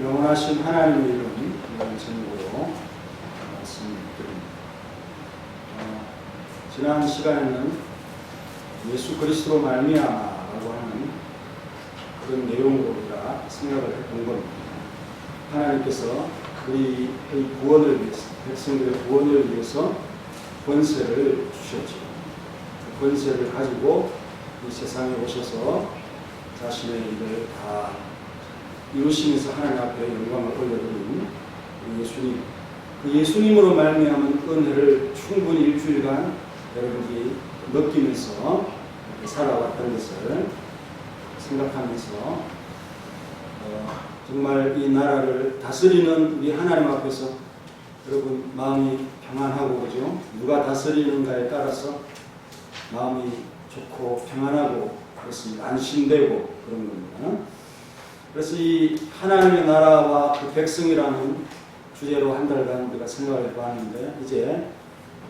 영원하신 하나님의 이름 제목으로 말씀드립니다. 지난 시간에는 예수 그리스도로 말미암아라고 하는 그런 내용으로 우리가 생각을 해본 겁니다. 하나님께서 우리의 구원을 위해서, 백성들의 구원을 위해서 권세를 주셨죠. 그 권세를 가지고 이 세상에 오셔서 자신의 일을 다 이루시면서 하나님 앞에 영광을 올려드린 예수님, 그 예수님으로 말미암은 은혜를 충분히 일주일간 여러분들이 느끼면서 살아왔던 것을 생각하면서 정말 이 나라를 다스리는 우리 하나님 앞에서 여러분 마음이 평안하고, 그죠? 누가 다스리는가에 따라서 마음이 좋고 평안하고 그렇습니다. 안심되고 그런 겁니다. 그래서 이 하나님의 나라와 그 백성이라는 주제로 한 달간 우리가 생각을 해봤는데, 이제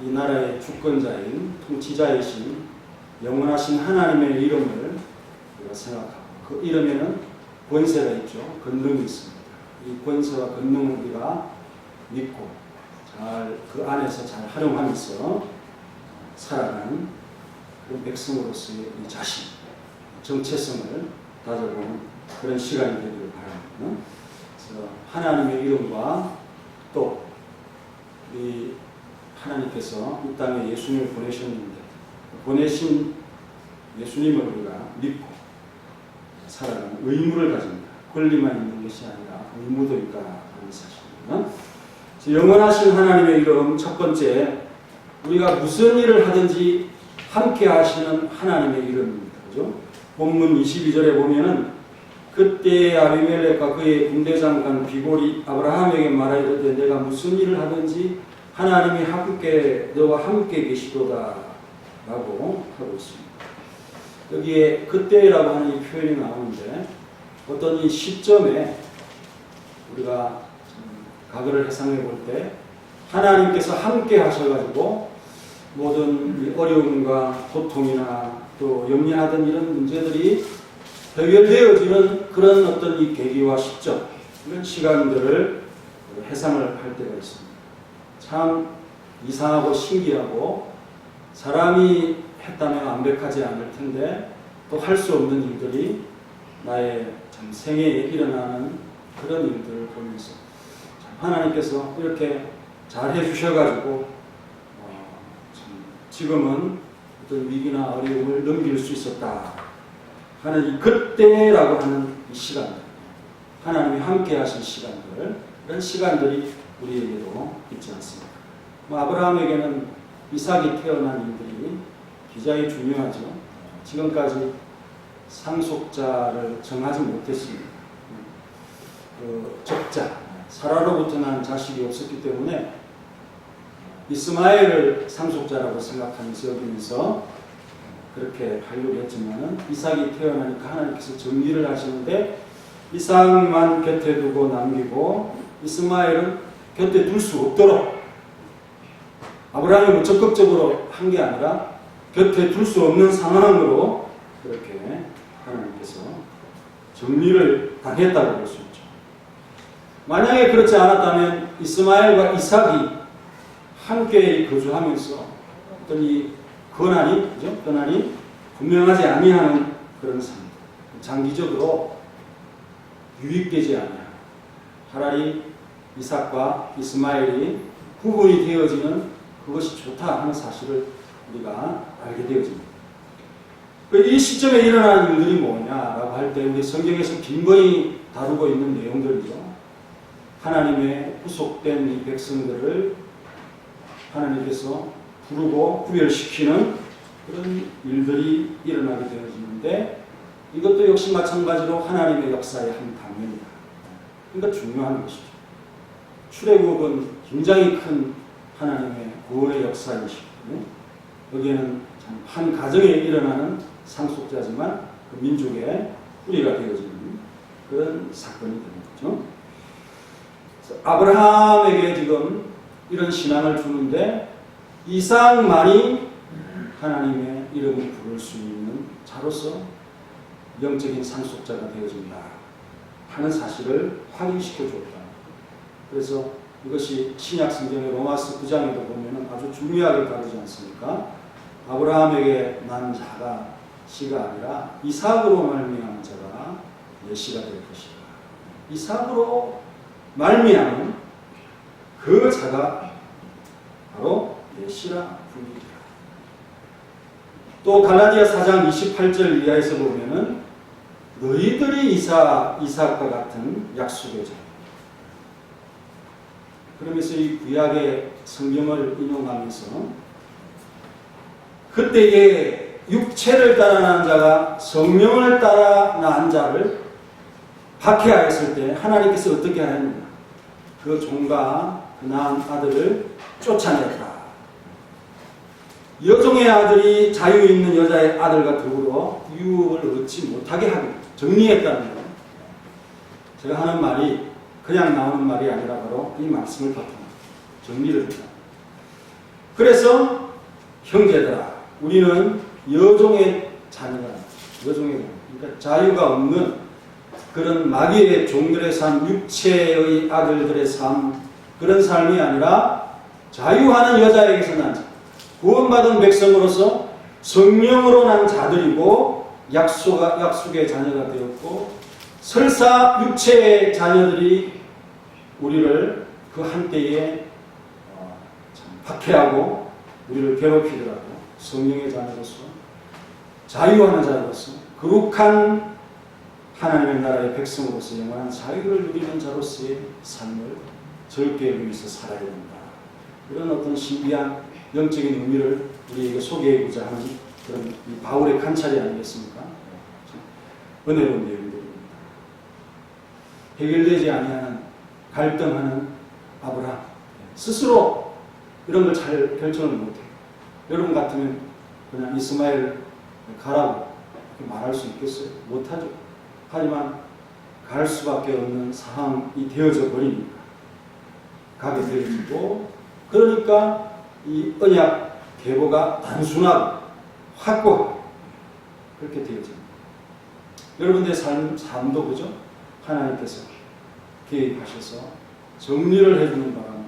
이 나라의 주권자인 통치자이신 영원하신 하나님의 이름을 우리가 생각하고, 그 이름에는 권세가 있죠. 권능이 있습니다. 이 권세와 권능을 우리가 믿고 잘 그 안에서 잘 활용하면서 살아가는 그런 백성으로서의 이 자신, 정체성을 다져보는 그런 시간이 되기를 바랍니다. 그래서 하나님의 이름과 또 우리 하나님께서 이 땅에 예수님을 보내셨는데 보내신 예수님을 우리가 믿고 살아가는 의무를 가집니다. 권리만 있는 것이 아니라 의무도 있다는 사실입니다. 영원하신 하나님의 이름, 첫 번째, 우리가 무슨 일을 하든지 함께 하시는 하나님의 이름입니다. 그죠? 본문 22절에 보면은 그때 아비멜렉과 그의 군대장관 비골이 아브라함에게 말하이르되 내가 무슨 일을 하든지 하나님이 너와 함께 계시도다 라고 하고 있습니다. 여기에 그때라고 하는 이 표현이 나오는데, 어떤 이 시점에 우리가 과거를 해상해 볼 때 하나님께서 함께 하셔가지고 모든 어려움과 고통이나 또 염려하던 이런 문제들이 해결되어지는 그런 어떤 이 계기와 시점, 이런 시간들을 해상을 할 때가 있습니다. 참 이상하고 신기하고, 사람이 했다면 완벽하지 않을 텐데 또 할 수 없는 일들이 나의 참 생애에 일어나는 그런 일들을 보면서 하나님께서 이렇게 잘 해주셔가지고 지금은 어떤 위기나 어려움을 넘길 수 있었다 하는 이 그때라고 하는 이 시간들, 하나님이 함께 하신 시간들, 이런 시간들이 우리에게도 있지 않습니까? 아브라함에게는 이삭이 태어난 일들이 굉장히 중요하죠. 지금까지 상속자를 정하지 못했습니다. 적자, 사라로부터 난 자식이 없었기 때문에 이스마엘을 상속자라고 생각하면서 여기면서 그렇게 하려고 했지만 이삭이 태어나니까 하나님께서 정리를 하시는데, 이삭만 곁에 두고 남기고 이스마엘은 곁에 둘 수 없도록 아브라함이 적극적으로 한 게 아니라 곁에 둘 수 없는 상황으로 그렇게 하나님께서 정리를 당했다고 볼 수 있죠. 만약에 그렇지 않았다면 이스마엘과 이삭이 함께 거주하면서 어떤 이 권한이 분명하지 아니하는 그런 삶, 장기적으로 유익되지 아니하는, 차라리 이삭과 이스마엘이 후분이 되어지는 그것이 좋다 하는 사실을 우리가 알게 되어집니다. 이 시점에 일어나는 일들이 뭐냐라고 할 때 우리 성경에서 빈번히 다루고 있는 내용들이죠. 하나님의 후속된 이 백성들을 하나님께서 부르고 구별시키는 그런 일들이 일어나게 되어지는데, 이것도 역시 마찬가지로 하나님의 역사의 한 단면이다. 그러니까 중요한 것이죠. 출애굽은 굉장히 큰 하나님의 구원의 역사이시고, 여기에는 참 한 가정에 일어나는 상속자지만 그 민족의 뿌리가 되어지는 그런 사건이 되는 거죠. 아브라함에게 지금 이런 신앙을 주는데, 이삭만이 하나님의 이름을 부를 수 있는 자로서 영적인 상속자가 되어진다 하는 사실을 확인시켜 줬다. 그래서 이것이 신약 성경의 로마서 9장에도 보면 아주 중요하게 다루지 않습니까? 아브라함에게 난 자가 씨가 아니라 이삭으로 말미암은 자가 내 씨가 될 것이다. 이삭으로 말미암은 그 자가 바로 내 씨라 불리리라. 또 갈라디아 4장 28절 이하에서 보면은 너희들이 이삭과 같은 약속의 자. 그러면서 이 구약의 성경을 인용하면서 그때의 육체를 따라 난 자가 성령을 따라 난 자를 박해하였을 때 하나님께서 어떻게 하였느냐. 그 종과 그 낳은 아들을 쫓아냈다. 여종의 아들이 자유 있는 여자의 아들과 더불어 유업을 얻지 못하게 하고 정리했다는 거예요. 제가 하는 말이 그냥 나오는 말이 아니라 바로 이 말씀을 바탕으로 정리를 합니다. 그래서 형제들아, 우리는 여종의 자녀가, 그러니까 자유가 없는 그런 마귀의 종들의 삶, 육체의 아들들의 삶, 그런 삶이 아니라 자유하는 여자에게서 난 자, 구원받은 백성으로서 성령으로 난 자들이고 약속의 자녀가 되었고, 설사 육체의 자녀들이 우리를 그 한때에 박해하고 우리를 괴롭히더라도 성령의 자녀로서 자유하는 자로서 거룩한 하나님의 나라의 백성으로서 영원한 자유를 누리는 자로서의 삶을 절개 여기면서 살아야 된다. 이런 어떤 신비한 영적인 의미를 우리에게 소개하고자 하는 그런 이 바울의 관찰이 아니겠습니까? 은혜로운 내용들입니다. 해결되지 아니하는 갈등하는 아브라함 스스로 이런 걸 잘 결정을 못해요. 여러분 같으면 그냥 이스마엘 가라고 말할 수 있겠어요? 못하죠. 하지만 갈 수밖에 없는 상황이 되어져 버리니까 가게 되어지고, 그러니까 이 언약 계보가 단순하고 확고하고 그렇게 되어집니다. 여러분들의 삶도 그죠? 하나님께서 개입하셔서 정리를 해주는 바람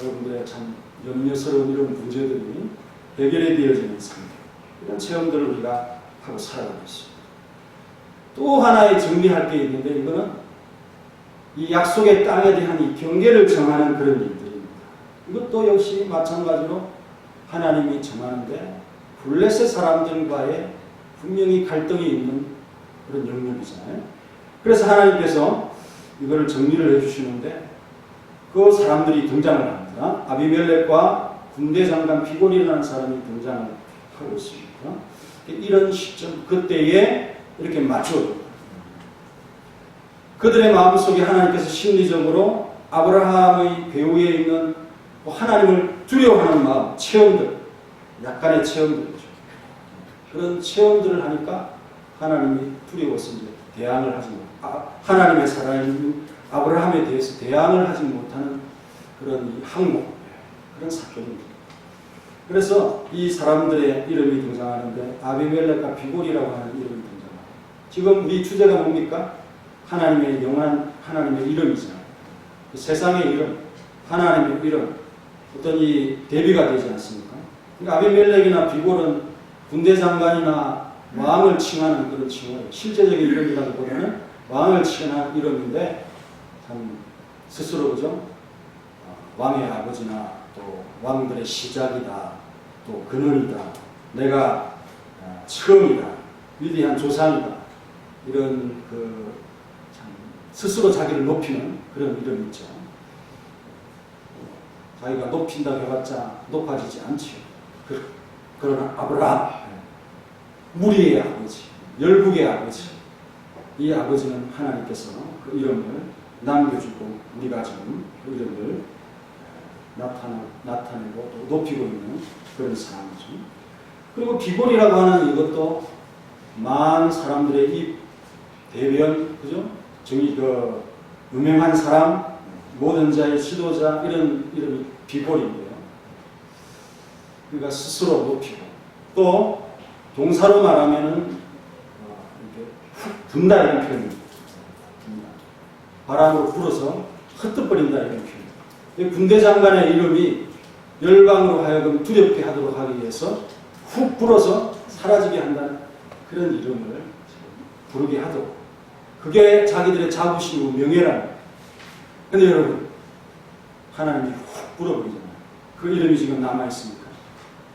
여러분들의 참 염려스러운 이런 문제들이 해결이 되어지는 삶, 이런 체험들을 우리가 하고 살아가고 있습니다. 또 하나의 정리할 게 있는데, 이거는 이 약속의 땅에 대한 이 경계를 정하는 그런 일들입니다. 이것도 역시 마찬가지로 하나님이 정하는데 블레셋 사람들과의 분명히 갈등이 있는 그런 영역이잖아요. 그래서 하나님께서 이거를 정리를 해주시는데 그 사람들이 등장을 합니다. 아비멜렉과 군대 장관 피골이라는 사람이 등장을 하고 있습니다. 이런 시점, 그때에 이렇게 맞춰줍니다. 그들의 마음속에 하나님께서 심리적으로 아브라함의 배후에 있는 하나님을 두려워하는 마음, 체험들, 약간의 체험들이죠. 그런 체험들을 하니까 하나님이 두려워서 이제 대항을 하지 못하고, 하나님의 살아있는 아브라함에 대해서 대항을 하지 못하는 그런 항목, 그런 사건입니다. 그래서 이 사람들의 이름이 등장하는데 아비멜렉과 비골이라고 하는 이름이 등장합니다. 지금 우리 주제가 뭡니까? 하나님의 영원한 하나님의 이름이잖아요. 그 세상의 이름, 하나님의 이름, 어떤 이 대비가 되지 않습니까? 그러니까 아비멜렉이나 비골은 군대 장관이나 왕을 칭하는 그런 칭호예요. 실제적인 이름이라기보다는 왕을 칭하는 이름인데 참 스스로 그죠? 왕의 아버지나 또 왕들의 시작이다, 또 근원이다, 내가 처음이다, 위대한 조상이다, 이런 참 스스로 자기를 높이는 그런 이름이 있죠. 자기가 높인다고 해봤자 높아지지 않죠. 그러나 아브라함, 무리의 아버지, 열국의 아버지, 이 아버지는 하나님께서 그 이름을 남겨주고 우리가 지금 그 이름을 나타내고 또 높이고 있는 그런 상황이죠. 그리고 비골이라고 하는 이것도 많은 사람들의 입 대변, 그죠? 유명한 사람, 모든 자의 지도자, 이런 이름이 비골인데요. 그러니까 스스로 높이고, 또 동사로 말하면은 이렇게 훅 분다, 이런 표현입니다. 바람으로 불어서 흩어버린다 이런 표현. 군대 장관의 이름이 열방으로 하여금 두렵게 하도록 하기 위해서 훅 불어서 사라지게 한다는 그런 이름을 부르게 하도록. 그게 자기들의 자부심이고 명예라는. 근데 여러분, 하나님이 훅 불어버리잖아요. 그 이름이 지금 남아있습니까?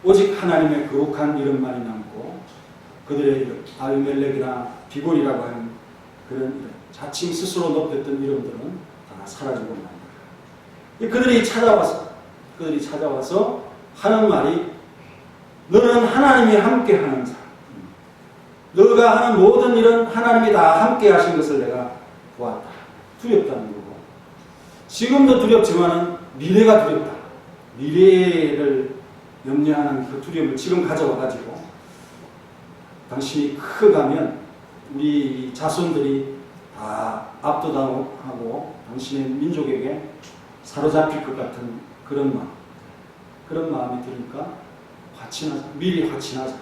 오직 하나님의 거룩한 이름만이 남고 그들의 이름, 아비멜렉이나 비골이라고 하는 그런 이름, 자칭 스스로 높였던 이름들은 다 사라지고 맙니다. 그들이 찾아와서 하는 말이 너는 하나님이 함께 하는 사람. 너가 하는 모든 일은 하나님이 다 함께 하신 것을 내가 보았다. 두렵다는 거고. 지금도 두렵지만은 미래가 두렵다. 미래를 염려하는 그 두려움을 지금 가져와가지고 당신이 커가면 우리 자손들이 다 압도당하고 당신의 민족에게 사로잡힐 것 같은 그런 마음이 드니까 미리 화친하자.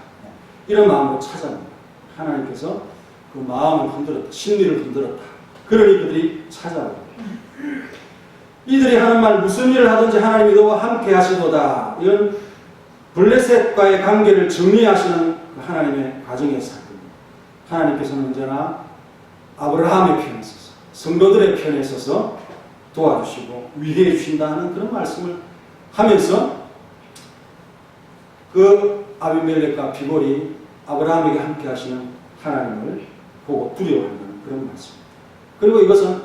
이런 마음으로 찾아옵니다. 하나님께서 그 마음을 흔들었다. 심리를 흔들었다. 그러니 그들이 찾아옵니다. 이들이 하는 말 무슨 일을 하든지 하나님이 너와 함께 하시도다. 이런 블레셋과의 관계를 정리하시는 그 하나님의 가정의 사건입니다. 하나님께서는 언제나 아브라함의 편에 서서 성도들의 편에 서서 도와주시고 위대해 주신다는 그런 말씀을 하면서 그 아비멜렉과 비골이 아브라함에게 함께 하시는 하나님을 보고 두려워하는 그런 말씀입니다. 그리고 이것은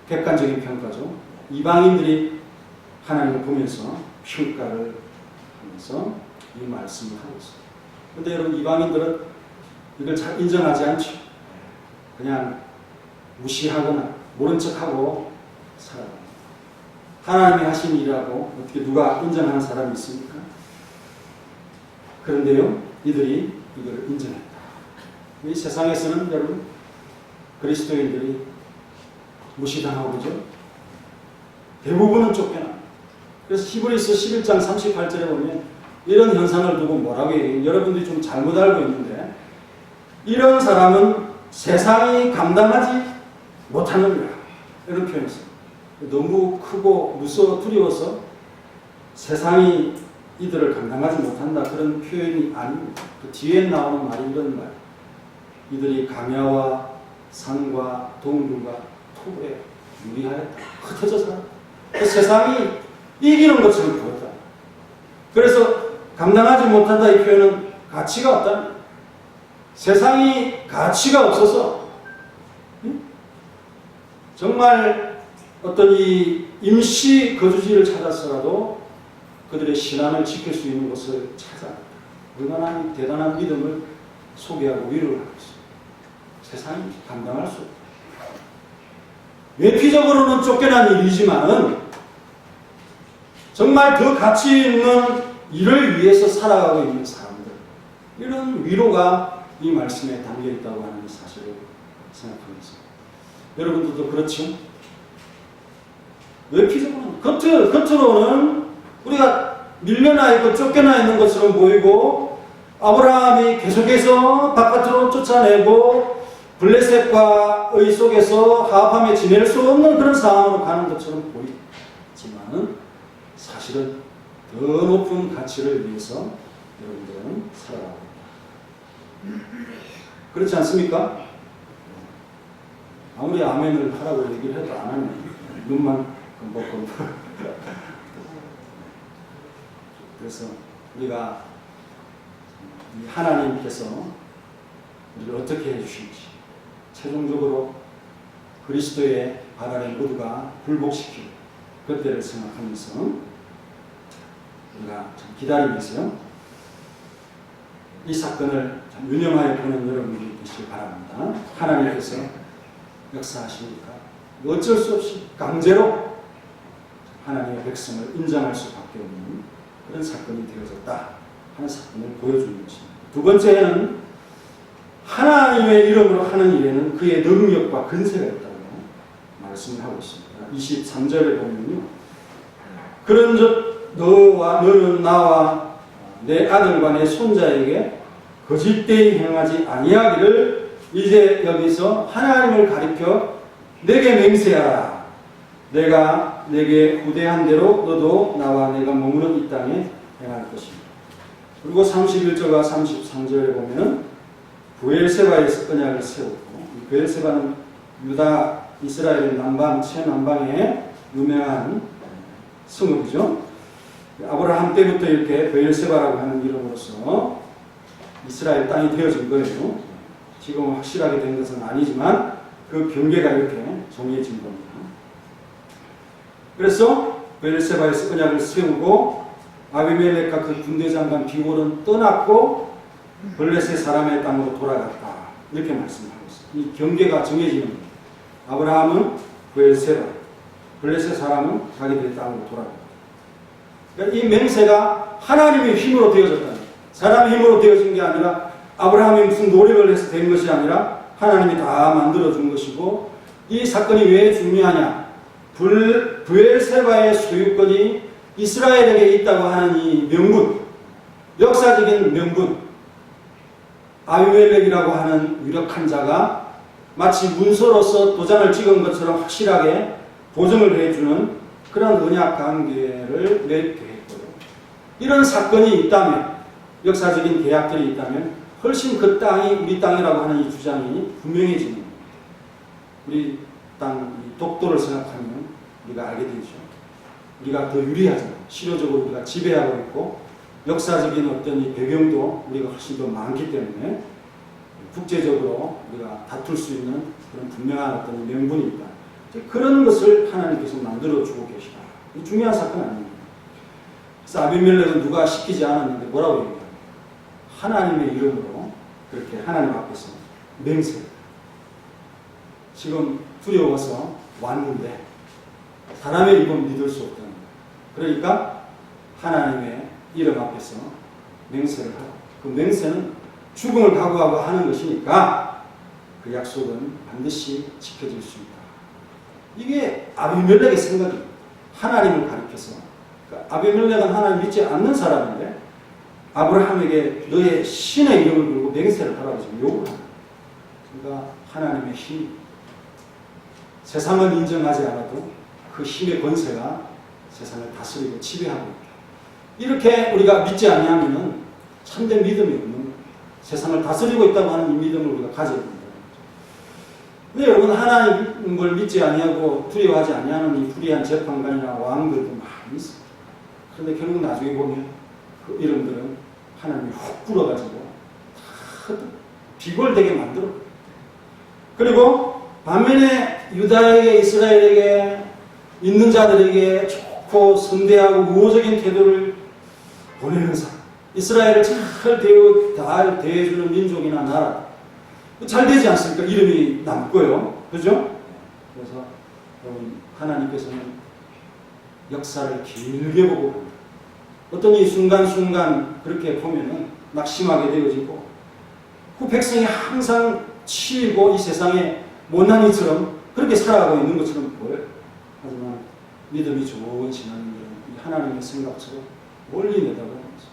객관적인 평가죠. 이방인들이 하나님을 보면서 평가를 하면서 이 말씀을 하고 있습니다. 그런데 여러분, 이방인들은 이걸 잘 인정하지 않죠. 그냥 무시하거나 모른 척하고 살아갑니다. 하나님이 하신 일이라고 어떻게 누가 인정하는 사람이 있습니까? 그런데요, 이들이 이걸 인정했다. 이 세상에서는 여러분, 그리스도인들이 무시당하고 그죠? 대부분은 쫓겨납니다. 그래서 히브리서 11장 38절에 보면 이런 현상을 두고 뭐라고 얘기해요? 여러분들이 좀 잘못 알고 있는데 이런 사람은 세상이 감당하지 못하느니라. 이런 표현이 있어요. 너무 크고 무서워 두려워서 세상이 이들을 감당하지 못한다. 그런 표현이 아닙니다. 그 뒤에 나오는 말이 이런 말. 이들이 강야와 산과 동굴과 토에 유리하였다. 흩어져 살았다. 그 세상이 이기는 것처럼 보였다. 그래서 감당하지 못한다 이 표현은 가치가 없다. 세상이 가치가 없어서 정말 어떤 이 임시 거주지를 찾아서라도 그들의 신앙을 지킬 수 있는 곳을 찾아 얼마나 대단한 믿음을 소개하고 위로를 하고 있습니다. 세상이 감당할 수 없다. 외피적으로는 쫓겨난 일이지만은 정말 그 가치 있는 일을 위해서 살아가고 있는 사람들, 이런 위로가 이 말씀에 담겨 있다고 하는 사실을 생각합니다. 여러분들도 그렇죠? 외피적으로는 겉으로는 우리가 밀려나 있고 쫓겨나 있는 것처럼 보이고 아브라함이 계속해서 바깥으로 쫓아내고 블레셋과의 속에서 하합하며 지낼 수 없는 그런 상황으로 가는 것처럼 보이지만은 사실은 더 높은 가치를 위해서 여러분들은 살아가고 있다. 그렇지 않습니까? 아무리 아멘을 하라고 얘기를 해도 안 하면 눈만 먹고 그래서 우리가 하나님께서 우리를 어떻게 해주실지 최종적으로 그리스도의 바라는 모두가 굴복시킬 그때를 생각하면서 우리가 참 기다리면서요, 이 사건을 참 유념하여 보는 여러분들이 되시길 바랍니다. 하나님께서 역사하시니까 어쩔 수 없이 강제로 하나님의 백성을 인정할 수밖에 없는 그런 사건이 되어졌다 하는 사건을 보여주는 것입니다. 두 번째는 하나님의 이름으로 하는 일에는 그의 능력과 근세가 있다고 말씀을 하고 있습니다. 23절에 보면요, 그런즉 너는 나와 내 아들과 내 손자에게 거짓되이 행하지 아니하기를 이제 여기서 하나님을 가리켜 내게 맹세하라. 내가 내게 후대한 대로 너도 나와 내가 머무는 이 땅에 행할 것입니다. 그리고 31절과 33절에 보면은 브엘세바에서 언약을 세우고, 브엘세바는 유다 이스라엘 남방 최남방의 유명한 성읍이죠. 아브라함 때부터 이렇게 브엘세바라고 하는 이름으로서 이스라엘 땅이 되어진 거예요. 지금 확실하게 된 것은 아니지만 그 경계가 이렇게 정해진 겁니다. 그래서 브엘세바에서 언약을 세우고 아비멜렉과 그 군대 장관 비골은 떠났고 블레셋 사람의 땅으로 돌아갔다. 이렇게 말씀하고 있어요. 이 경계가 정해지는 거예요. 아브라함은 브엘세바, 블레셋 사람은 자기들의 땅으로 돌아갔다. 그러니까 이 맹세가 하나님의 힘으로 되어졌다. 사람의 힘으로 되어진 게 아니라 아브라함이 무슨 노력을 해서 된 것이 아니라 하나님이 다 만들어준 것이고, 이 사건이 왜 중요하냐? 브엘세바의 소유권이 이스라엘에게 있다고 하는 이 명분, 역사적인 명분, 아비멜렉이라고 하는 유력한 자가 마치 문서로서 도장을 찍은 것처럼 확실하게 보증을 해주는 그런 언약 관계를 맺게 했고요. 이런 사건이 있다면, 역사적인 계약들이 있다면 훨씬 그 땅이 우리 땅이라고 하는 이 주장이 분명해지는 겁니다. 우리 땅 독도를 생각하면 우리가 알게 되죠. 우리가 더 유리하잖아요. 실효적으로 우리가 지배하고 있고 역사적인 어떤 이 배경도 우리가 훨씬 더 많기 때문에 국제적으로 우리가 다툴 수 있는 그런 분명한 어떤 명분이 있다. 그런 것을 하나님께서 만들어주고 계시다. 이 중요한 사건 아닙니다. 그래서 아비멜렉은 누가 시키지 않았는데 뭐라고 얘기합니까? 하나님의 이름으로 그렇게 하나님 앞에서 맹세. 지금 두려워서 왔는데 사람의 입은 믿을 수 없다는 거예요. 그러니까 하나님의 이름 앞에서 맹세를 하고, 그 맹세는 죽음을 각오하고 하는 것이니까 그 약속은 반드시 지켜질 수 있다. 이게 아비멜렉의 생각입니다. 하나님을 가리켜서. 그러니까 아비멜렉은 하나님 믿지 않는 사람인데 아브라함에게 너의 신의 이름을 걸고 맹세를 하라고 지금 요구를 합니다. 그러니까 하나님의 힘, 세상을 인정하지 않아도 그 힘의 권세가 세상을 다스리고 지배하고 있다. 이렇게 우리가 믿지 아니하면은 참된 믿음이 없는 겁니다. 세상을 다스리고 있다고 하는 이 믿음을 우리가 가져야 된다. 근데 여러분, 하나님을 믿지 아니하고 두려워하지 아니하는 이 불의한 재판관이나 왕들도 많이 있습니다. 그런데 결국 나중에 보면 그 이름들은 하나님이 훅 불어가지고 다 비골되게 만들어. 그리고 반면에 유다에게, 이스라엘에게, 있는 자들에게 좋고 선대하고 우호적인 태도를 보내는 사람, 이스라엘을 잘 대해주는 민족이나 나라, 잘 되지 않습니까? 이름이 남고요. 그죠? 그래서 여러분, 하나님께서는 역사를 길게 보고 합니다. 어떤 이 순간순간 그렇게 보면은 낙심하게 되어지고, 그 백성이 항상 치이고 이 세상에 못난이처럼 그렇게 살아가고 있는 것처럼 보여요. 하지만 믿음이 좋은 신앙인들은 하나님의 생각처럼 멀리 내다보는 거죠.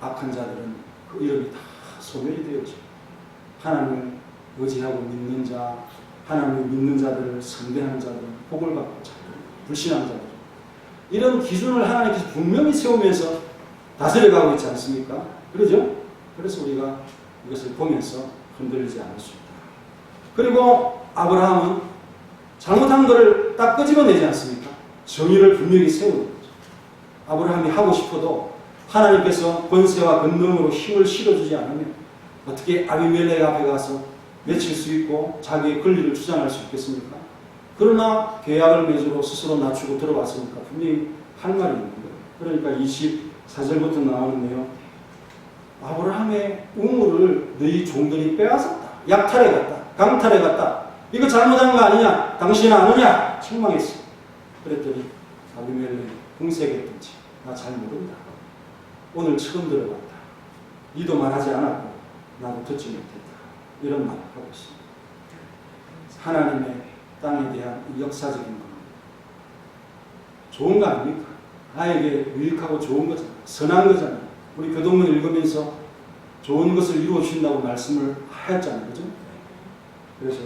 악한 자들은 그 이름이 다 소멸이 되어지고, 하나님을 의지하고 믿는 자, 하나님을 믿는 자들을 선대하는 자들, 복을 받고 자들, 불신하는 자들, 이런 기준을 하나님께서 분명히 세우면서 다스려가고 있지 않습니까? 그러죠? 그래서 우리가 이것을 보면서 흔들리지 않을 수 있다. 그리고 아브라함은 잘못한 것을 딱 끄집어내지 않습니까? 정의를 분명히 세우는 거죠. 아브라함이 하고 싶어도 하나님께서 권세와 권능으로 힘을 실어주지 않으면 어떻게 아비멜렉 앞에 가서 외칠 수 있고 자기의 권리를 주장할 수 있겠습니까? 그러나 계약을 맺으러 스스로 낮추고 들어왔으니까 분명히 할 말이 있는 거예요. 그러니까 24절부터 나오는데요. 아브라함의 우물을 너희 종들이 빼앗았다. 약탈해 갔다. 강탈해 갔다. 이거 잘못한 거 아니냐? 당신은 아느냐? 책망했어. 그랬더니 아비멜렉이 궁색했던지 나 잘 모른다. 오늘 처음 들어봤다. 니도 말하지 않았고 나도 듣지 못했다. 이런 말을 하고 있습니다. 하나님의 땅에 대한 역사적인 겁니다. 좋은 거 아닙니까? 나에게 유익하고 좋은 거잖아요. 선한 거잖아요. 우리 교동문 읽으면서 좋은 것을 이루어 주신다고 말씀을 하였잖아요. 그죠? 그래서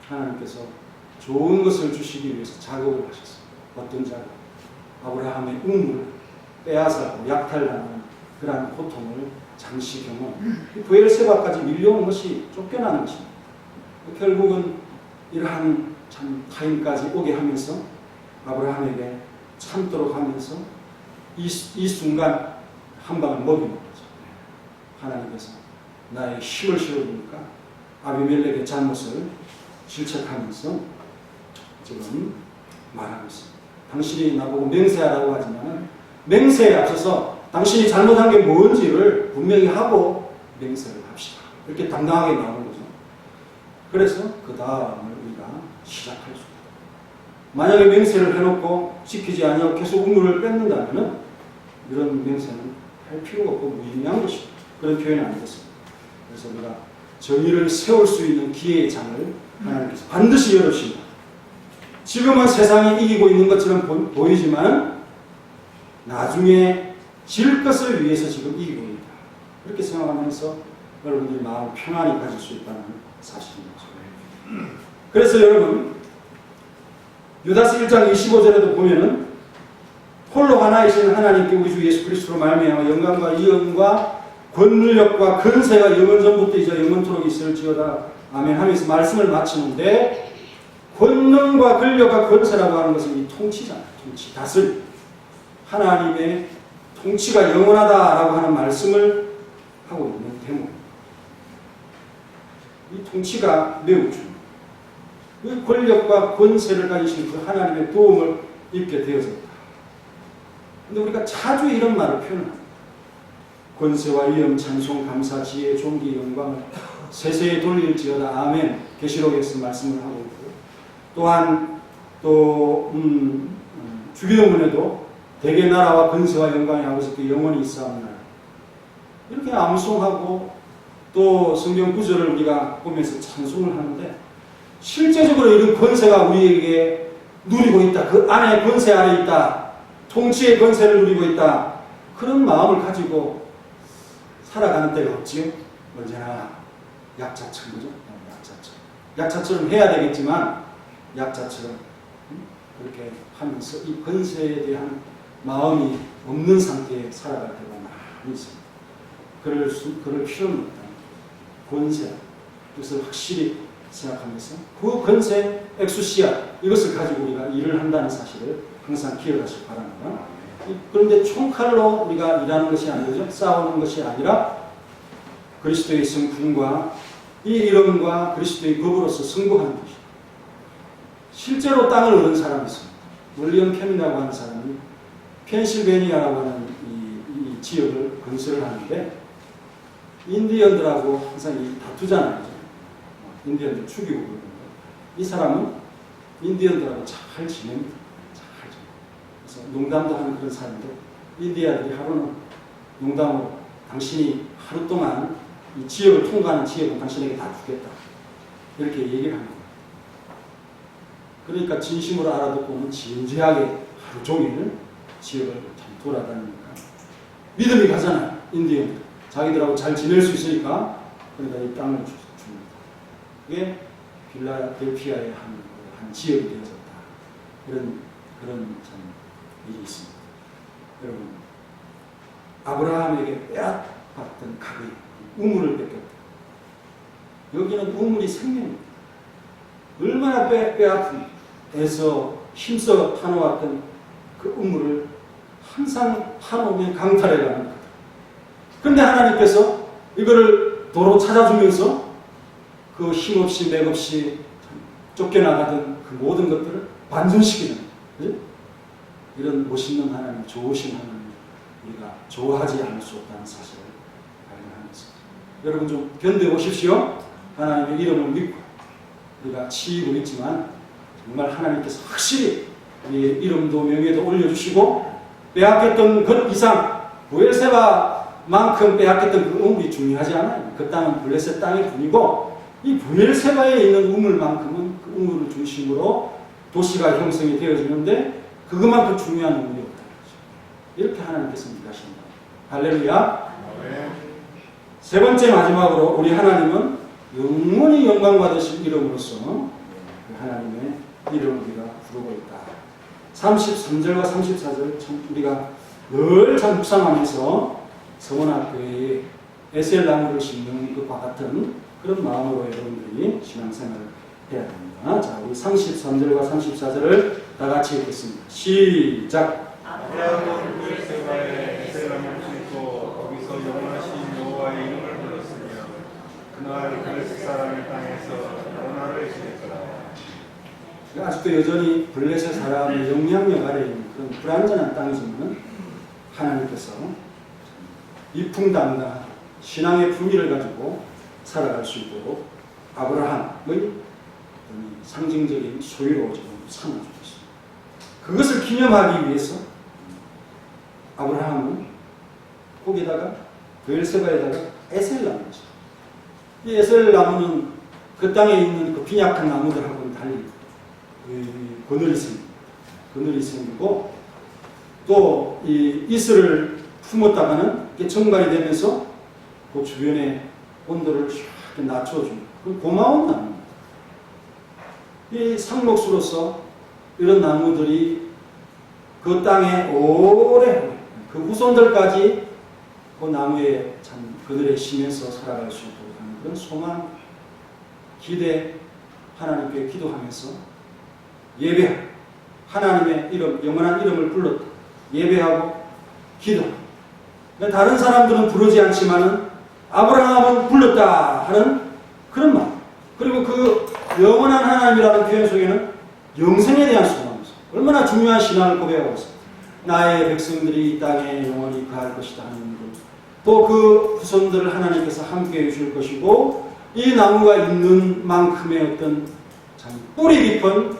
하나님께서 좋은 것을 주시기 위해서 작업을 하셨어요. 어떤 작업? 아브라함의 우물을 빼앗아고 약탈당하는 그러한 고통을 잠시 경험. 브엘세바까지 밀려온 것이 쫓겨나는 것입니다. 결국은 이러한 참 타임까지 오게 하면서 아브라함에게 참도록 하면서 이 순간 한 방을 먹이는 거죠. 하나님께서 나의 힘을 실어주니까 아비멜렉의 잘못을 질책하면서 지금 말하고 있습니다. 당신이 나보고 맹세하라고 하지만 맹세에 앞서서 당신이 잘못한 게 뭔지를 분명히 하고 맹세를 합시다. 이렇게 당당하게 나오는 거죠. 그래서 그 다음을 우리가 시작할 수 있다. 만약에 맹세를 해놓고 지키지 아니하고 계속 우물을 뺏는다면 이런 맹세는 할 필요가 없고 무의미한 것이다. 그런 표현이 아니겠습니다. 그래서 우리가 정의를 세울 수 있는 기회의 장을 하나님께서 반드시 열으십니다. 지금은 세상이 이기고 있는 것처럼 보이지만 나중에 질 것을 위해서 지금 이기고 있다. 그렇게 생각하면서 여러분들이 마음 평안히 가질 수 있다는 사실입니다. 그래서 여러분 유다서 1장 25절에도 보면은 홀로 하나이신 하나님께 우리 주 예수 그리스도로 말미암아 영광과 이음과 권능력과 근세가 영원전부터 이제 영원토록 있을지어다 아멘 하면서 말씀을 마치는데 권능과 권력과 권세라고 하는 것은 이 통치잖아요. 통치, 다스림. 하나님의 통치가 영원하다라고 하는 말씀을 하고 있는 대목입니다. 이 통치가 매우 중요합니다. 그 권력과 권세를 가지신 그 하나님의 도움을 입게 되어졌다. 근데 우리가 자주 이런 말을 표현합니다. 권세와 위엄, 찬송, 감사, 지혜, 존귀, 영광을 세세에 돌릴지어다. 아멘. 계시록에서 말씀을 하고 있고 또한 또 주기도문에도 대개 나라와 권세와 영광이 아버지께 영원히 있사옵나이다. 이렇게 암송하고 또 성경 구절을 우리가 보면서 찬송을 하는데 실제적으로 이런 권세가 우리에게 누리고 있다. 그 안에 권세 아래 있다. 통치의 권세를 누리고 있다. 그런 마음을 가지고 살아가는 때가 없지요. 언제나 약자처럼 그죠? 약자처럼 해야 되겠지만 약자처럼 그렇게 하면서 이 권세에 대한 마음이 없는 상태에 살아갈 때가 많이 있습니다. 그럴 필요는 없다. 권세, 이것을 확실히 생각하면서 그 권세, 엑수시아 이것을 가지고 우리가 일을 한다는 사실을 항상 기억하시기 바랍니다. 그런데 총칼로 우리가 일하는 것이 아니죠. 싸우는 것이 아니라 그리스도의 성품과 이 이름과 그리스도의 법으로서 승부하는 것이죠. 실제로 땅을 얻은 사람이 있습니다. 윌리엄 캠이라고 하는 사람이 펜실베니아라고 하는 이 지역을 건설을 하는데 인디언들하고 항상 이 다투잖아요. 인디언들 죽이고 그러는데 이 사람은 인디언들하고 잘 지냅니다. 잘 지냅니다. 그래서 농담도 하는 그런 사람인데 인디언들이 하루는 농담으로 당신이 하루 동안 이 지역을 통과하는 지역은 당신에게 다 주겠다. 이렇게 얘기를 하는 거예요. 그러니까 진심으로 알아듣고는 진지하게 하루 종일 지역을 참 돌아다니니까 믿음이 가잖아요. 인디언들. 자기들하고 잘 지낼 수 있으니까 그러니까 이 땅을 줍니다. 이게 필라델피아의 한 지역이 되어졌다. 그런 참 일이 있습니다. 여러분 아브라함에게 빼앗았던 각의 우물을 뺏겼다. 여기는 우물이 생명입니다. 얼마나 빼앗아서 힘써 파놓았던 그 우물을 항상 파놓으면 강탈해가는 거다. 그런데 하나님께서 이거를 도로 찾아주면서 그 힘없이 맥없이 쫓겨나가던 그 모든 것들을 반전시키는 거예요. 이런 멋있는 하나님, 좋으신 하나님 우리가 좋아하지 않을 수 없다는 사실을 발견하면서 여러분 좀 견뎌보십시오. 하나님의 이름을 믿고 우리가 치이고 있지만 정말 하나님께서 확실히 우리의 이름도 명예도 올려주시고 빼앗겼던 것 이상 브엘세바만큼 빼앗겼던 그 우물이 중요하지 않아요. 그 땅은 블레셋 땅일 뿐이고 이 브엘세바에 있는 우물만큼은 그 우물을 중심으로 도시가 형성이 되어지는데 그것만큼 중요한 우물이 없다는 거죠. 이렇게 하나님께서 믿으십니다. 할렐루야. 세 번째 마지막으로 우리 하나님은 영원히 영광 받으실 이름으로서 하나님의 이름을 우리가 부르고 있다. 33절과 34절 참 우리가 늘 참 묵상하면서 서문학교에 에셀나무를 심는 것과 같은 그런 마음으로 여러분들이 신앙생활을 해야 됩니다. 자, 우리 33절과 34절을 다 같이 읽겠습니다. 시작. 아브라함은 브엘세바에 에셀나무를 심고 거기서 영원하신 여호와의 이름을 불렀으며 그날 블레셋 사람의 땅에서 언어를 지냈더라. 아직도 여전히 블레셋 사람의 영향력 아래에 있는 그런 불안전한 땅이지만 하나님께서 이풍당당 신앙의 품위를 가지고 살아갈 수 있도록 아브라함의 상징적인 소유로 지금 삼아주셨습니다. 그것을 기념하기 위해서 아브라함은 거기다가 브엘세바에다가 에셀나무죠. 이 에셀나무는 그 땅에 있는 그 빈약한 나무들하고는 달리 그늘이 생기고 또 이 이슬을 품었다가는 이게 정갈이 되면서 그 주변의 온도를 쫙 낮춰주는 고마운 나무입니다. 이 상록수로서 이런 나무들이 그 땅에 오래 그 후손들까지 그 나무에 참 그늘에 쉬면서 살아갈 수 있도록 하는 그런 소망, 기대, 하나님께 기도하면서 예배, 하나님의 이름, 영원한 이름을 불렀다. 예배하고 기도. 다른 사람들은 부르지 않지만은 아브라함은 불렀다 하는 그런 말. 그리고 그 영원한 하나님이라는 표현 속에는 영생에 대한 소망이죠. 얼마나 중요한 신앙을 고백하고 있습니다. 나의 백성들이 이 땅에 영원히 거할 것이다 하는 것. 또 그 후손들을 하나님께서 함께 해주실 것이고 이 나무가 있는 만큼의 어떤 참 뿌리 깊은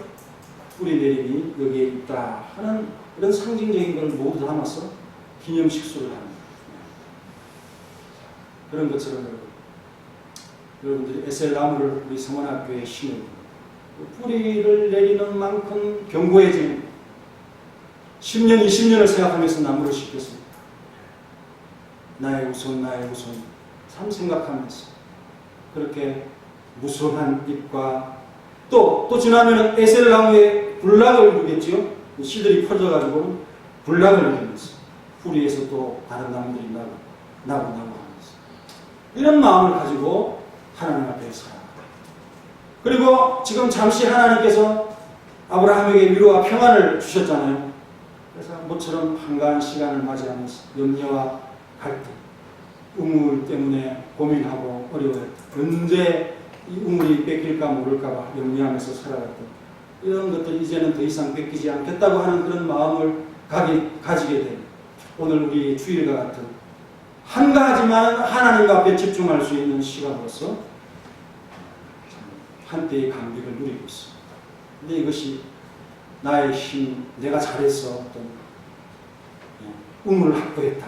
뿌리 내림이 여기에 있다 하는 이런 상징적인 걸 모두 담아서 기념식수를 합니다. 그런 것처럼 여러분들이 에셀나무를 우리 성원학교에 심은 뿌리를 내리는 만큼 견고해지는 10년, 20년을 생각하면서 나무를 심겠습니다. 나의 우선 참 생각하면서 그렇게 무성한 잎과 또 지나면 에셀나무에 불락을 이루겠지요. 씨들이 퍼져가지고 불락을 이루면서 뿌리에서 또 다른 나무들이 나고 하면서 이런 마음을 가지고 하나님 앞에 살아가다. 그리고 지금 잠시 하나님께서 아브라함에게 위로와 평안을 주셨잖아요. 그래서 모처럼 한가한 시간을 맞이하면서 염려와 갈등, 우물 때문에 고민하고 어려워했다. 언제 이 우물이 뺏길까 모를까봐 염려하면서 살아갔던 이런 것들 이제는 더 이상 뺏기지 않겠다고 하는 그런 마음을 가지게 된 오늘 우리 주일과 같은 한가하지만 하나님 앞에 집중할 수 있는 시간으로서 한때의 감격을 누리고 있습니다. 근데 이것이 나의 힘, 내가 잘해서 어떤 우물을 확보했다.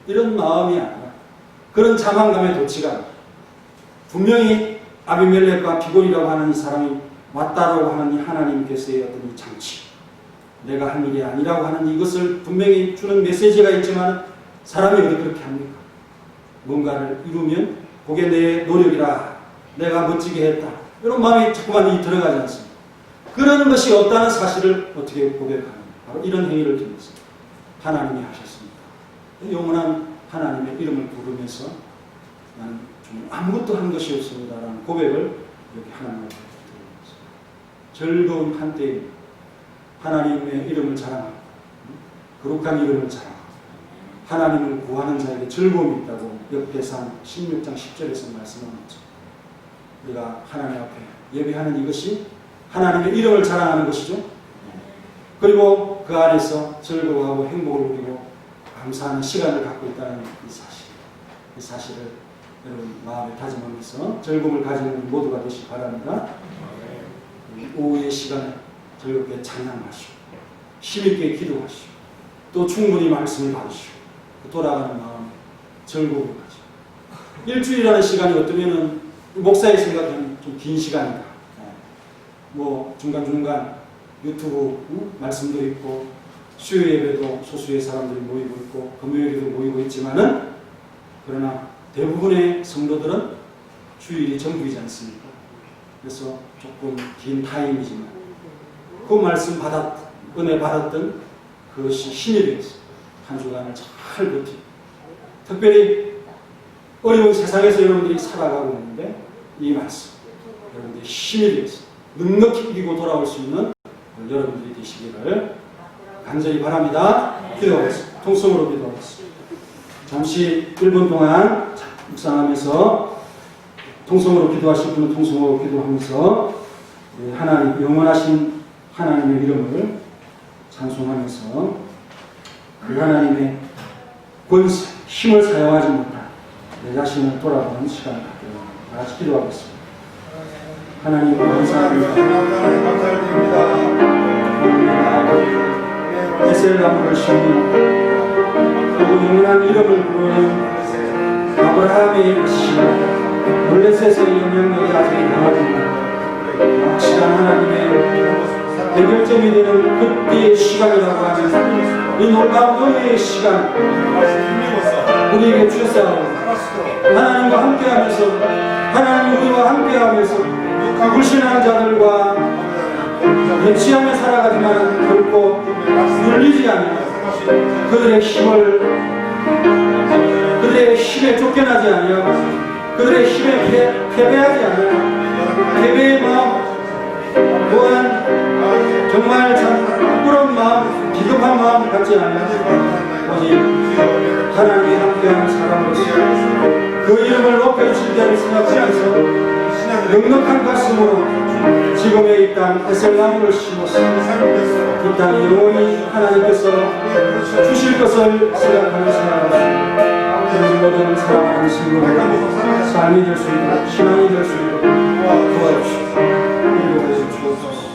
이런 마음이 아니라 그런 자만감에 도취가 분명히 아비멜렉과 비골이라고 하는 이 사람이 왔다라고 하는 이 하나님께서의 어떤 이 장치, 내가 한 일이 아니라고 하는 이것을 분명히 주는 메시지가 있지만 사람이 왜 그렇게 합니까? 뭔가를 이루면 그게 내 노력이라, 내가 멋지게 했다. 이런 마음이 자꾸만 들어가지 않습니다. 그런 것이 없다는 사실을 어떻게 고백하는가? 바로 이런 행위를 통해서 하나님이 하셨습니다. 영원한 하나님의 이름을 부르면서 나는 좀 아무것도 한 것이 없습니다라는 고백을 여기 하나님 앞에 드립니다. 즐거운 한때에 하나님의 이름을 자랑하고 거룩한 이름을 자랑하고 하나님을 구하는 자에게 즐거움이 있다고 역대상 16장 10절에서 말씀합니다. 우리가 하나님 앞에 예배하는 이것이 하나님의 이름을 자랑하는 것이죠. 그리고 그 안에서 즐거워하고 행복을 누리고 감사하는 시간을 갖고 있다는 이 사실을 여러분 마음에 다짐하면서 즐거움을 가지는 모두가 되시기 바랍니다. 오후의 시간에 즐겁게 찬양하시고 힘있게 기도하시고 또 충분히 말씀을 받으시고 돌아가는 마음 즐거움을 가지고 일주일이라는 시간이 어쩌면은 목사의 생각에는 좀 긴 시간이다. 뭐 중간중간 유튜브 말씀도 있고 수요 예배도 소수의 사람들이 모이고 있고 금요일에도 모이고 있지만은 그러나 대부분의 성도들은 주일이 전부이지 않습니까? 그래서 조금 긴 타임이지만 그 말씀 은혜 받았던 그것이 힘이 되었어요. 한 주간을 잘 버티고 특별히 어려운 세상에서 여러분들이 살아가고 있는데 이 말씀 여러분들이 힘이 되었어요. 넉넉히 이기고 돌아올 수 있는 여러분들이 되시기를 간절히 바랍니다. 기도하겠습니다. 통성으로 기도하겠습니다. 잠시 1분 동안 묵상하면서 통성으로 기도하실 분은 통성으로 기도하면서 하나님 영원하신 하나님의 이름을 찬송하면서 그 하나님의 권세, 힘을 사용하지 못한 내 자신을 돌아보는 시간을 갖도록 다 같이 기도하겠습니다. 하나님 감사합니다. 에셀나무를 심는 그리고 영원한 이름을 부르는 아브라함의 시간 블레셋의 영향력이 아직 강하지만 확실한 하나님의 해결점이 되는 그때의 시간이라고 하는 이 놀라운 은혜의 시간 우리에게 주셨사옵니다. 하나님과 함께하면서 하나님 우리와 함께하면서 불신하는 자들과 대치하며 살아가지만 결코 눌리지 않는 그들의 힘에 쫓겨나지 아니하고 그들의 힘에 패배하지 않는 패배의 마음 또한 정말 참 부끄러운 마음 비겁한 마음 갖지 않는 오직 하나님이 함께하는 사람으로서 그 이름을 높여주실 때를 생각하면서 넉넉한 가슴으로 지금의 이 땅 에셀나무를 심어서 이 땅이 영원히 하나님께서 주실 것을 생각하는 사람 모든 사랑하는 친구들 삶이 될 수 있는 희망이 될 수 있는 도와주시고 인도해 주옵소서.